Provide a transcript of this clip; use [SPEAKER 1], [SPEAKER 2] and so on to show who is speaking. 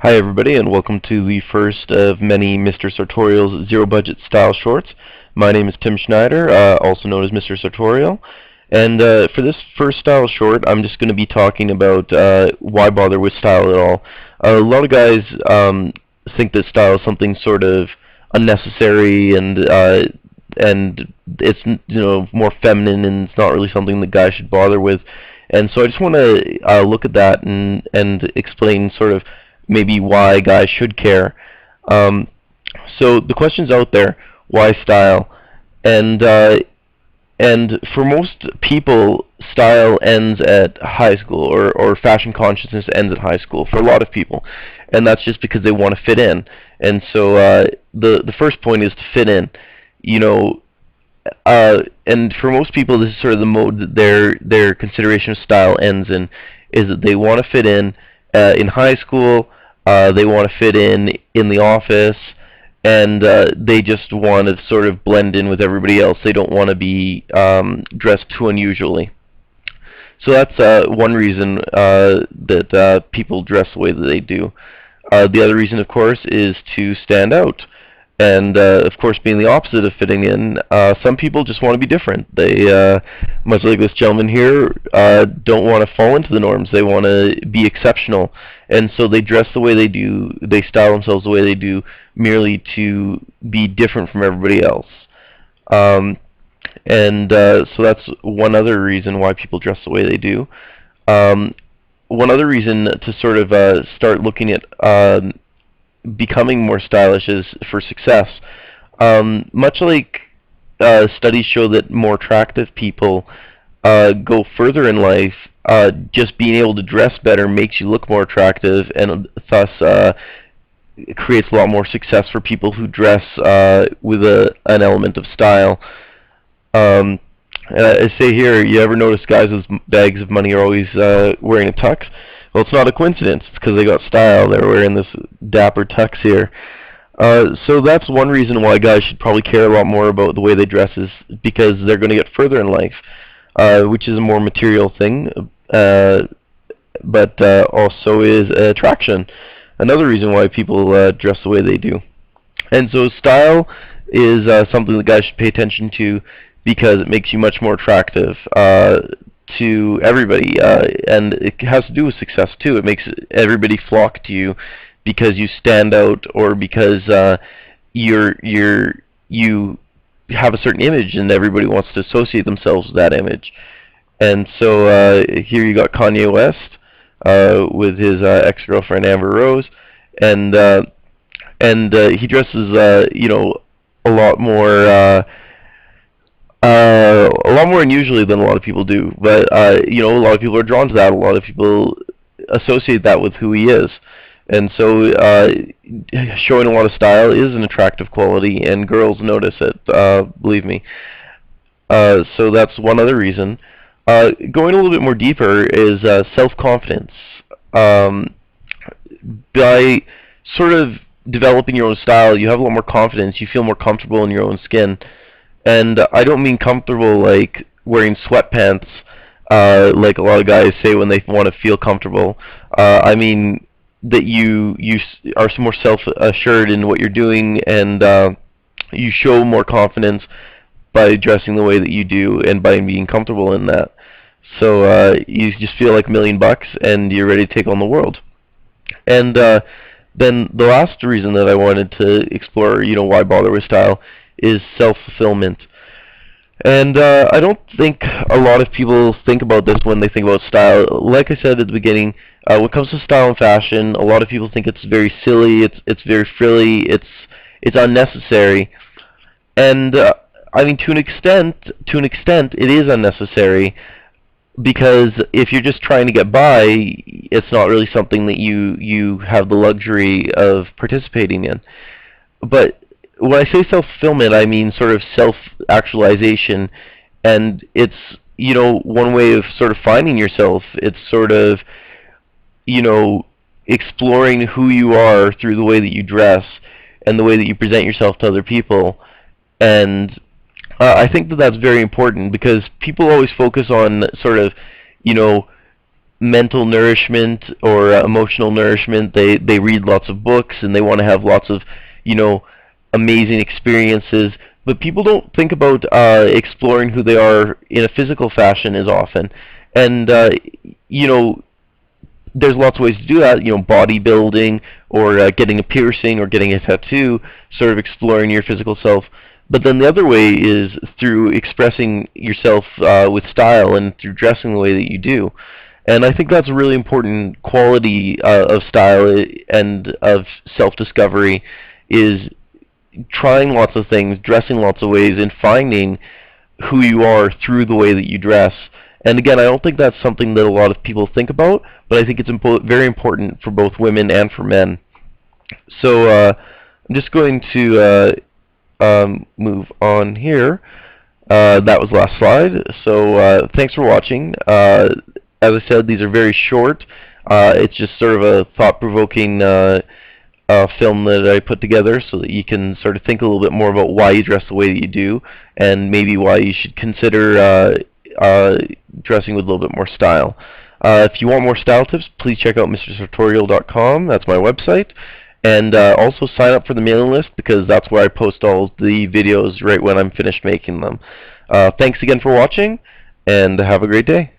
[SPEAKER 1] Hi everybody, and welcome to the first of many Mr. Sartorial's Zero Budget Style Shorts. My name is Tim Schneider, also known as Mr. Sartorial, and for this first style short, I'm just going to be talking about why bother with style at all. A lot of guys think that style is something sort of unnecessary and it's more feminine, and it's not really something that guys should bother with. And so I just want to look at that and explain sort of maybe why guys should care. Um, so the question's out there: why style? And and for most people, style ends at high school, or fashion consciousness ends at high school for a lot of people, and that's just because they want to fit in. And so the first point is to fit in. You know, and for most people, this is sort of the mode that their consideration of style ends in, is that they want to fit in high school. They want to fit in the office, and they just want to sort of blend in with everybody else. They don't want to be dressed too unusually. So that's one reason that people dress the way that they do. The other reason, of course, is to stand out. And of course, being the opposite of fitting in, some people just want to be different. They, much like this gentleman here, don't want to fall into the norms. They want to be exceptional, and so they dress the way they do. They style themselves the way they do, merely to be different from everybody else. Um, and so that's one other reason why people dress the way they do. Um, One other reason to sort of start looking at becoming more stylish is for success. Much like studies show that more attractive people go further in life, just being able to dress better makes you look more attractive, and thus it creates a lot more success for people who dress with an element of style. Um, and I say here, you ever notice guys with bags of money are always wearing a tux? Well, it's not a coincidence. It's because they got style. They're wearing this dapper tux here. So that's one reason why guys should probably care a lot more about the way they dress, is because they're going to get further in life, which is a more material thing, but also is attraction. Another reason why people dress the way they do. And so style is something that guys should pay attention to, because it makes you much more attractive to everybody, and it has to do with success too. It makes everybody flock to you because you stand out, or because you have a certain image, and everybody wants to associate themselves with that image. And so here you got Kanye West with his ex-girlfriend Amber Rose, and he dresses a lot more. A lot more unusually than a lot of people do, but a lot of people are drawn to that. A lot of people associate that with who he is, and so showing a lot of style is an attractive quality, and girls notice it. Believe me. So that's one other reason. Going a little bit more deeper is self-confidence. By sort of developing your own style, you have a lot more confidence. You feel more comfortable in your own skin. And I don't mean comfortable like wearing sweatpants, like a lot of guys say when they want to feel comfortable. I mean that you are more self-assured in what you're doing, and you show more confidence by dressing the way that you do, and by being comfortable in that. So you just feel like $1,000,000, and you're ready to take on the world. And then the last reason that I wanted to explore, why bother with style, is self-fulfillment. And I don't think a lot of people think about this when they think about style. Like I said at the beginning, when it comes to style and fashion, a lot of people think it's very silly, it's very frilly, it's unnecessary. And I mean, to an extent, it is unnecessary, because if you're just trying to get by, it's not really something that you have the luxury of participating in. But when I say self-fulfillment, I mean sort of self-actualization, and it's one way of sort of finding yourself. It's sort of exploring who you are through the way that you dress and the way that you present yourself to other people. And I think that that's very important, because people always focus on sort of mental nourishment or emotional nourishment. They read lots of books and they want to have lots of, you know, amazing experiences. But people don't think about exploring who they are in a physical fashion as often. And you know, there's lots of ways to do that. You know, bodybuilding or getting a piercing or getting a tattoo, sort of exploring your physical self. But then the other way is through expressing yourself with style and through dressing the way that you do. And I think that's a really important quality of style and of self-discovery, is trying lots of things, dressing lots of ways, and finding who you are through the way that you dress. And again, I don't think that's something that a lot of people think about, but I think it's very important for both women and for men. So I'm just going to move on here. That was the last slide. So thanks for watching. As I said, these are very short. It's just sort of a thought-provoking film that I put together so that you can sort of think a little bit more about why you dress the way that you do, and maybe why you should consider dressing with a little bit more style. If you want more style tips, please check out mrsartorial.com. That's my website. And also sign up for the mailing list, because that's where I post all the videos right when I'm finished making them. Thanks again for watching, and have a great day.